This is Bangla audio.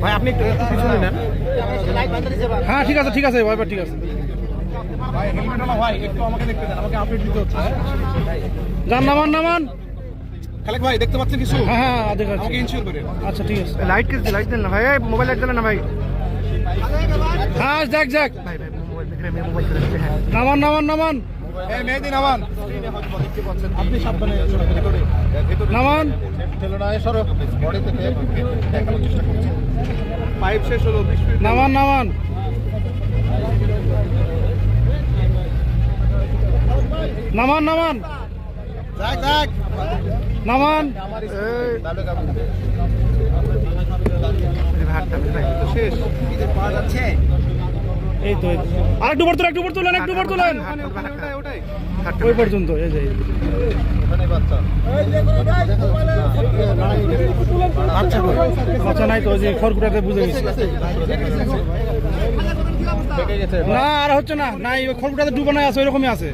ভাই আপনি একটু পিছনে নেন। হ্যাঁ ঠিক আছে ঠিক আছে ভাই ঠিক আছে। ভাই হেলমেটওয়ালা ভাই একটু আমাকে দেখতে দেন, আমাকে আপডেট দিতে হচ্ছে। যান নামান নামান। খালেক ভাই দেখতে পাচ্ছেন কিছু? হ্যাঁ হ্যাঁ দেখা আমাকে ইনশিওর করে। আচ্ছা ঠিক আছে। লাইট কে লাইট দেন না ভাই, মোবাইল লাইট দেন না ভাই। হ্যাঁ যাক যাক ভাই ভাই মোবাইল দেখে মোবাইল করে হ্যাঁ। নামান নামান নামান এই মেহেদি নামান। দেখতে পাচ্ছেন আপনি সাবধানে ভিতরে নামান। ঠেলো না সরো বডি থেকে দেখানোর চেষ্টা করছি। পাইপ শেষ হলো 20 মিনিট। নামান নামান নামান নামান যাক যাক নামান। শেষ পাওয়া যাচ্ছে। এই তো আরেকটু উপর তোলেন একটু উপর তোলেন একটু উপর তোলেন ওই পর্যন্ত এই যে আচ্ছা নাই তো ওই যে খড়কুটাতে বুঝে গেছি। না আর হচ্ছে না নাই ওই খড়কুটাতে ডুবানো আছে ওই রকমই আছে।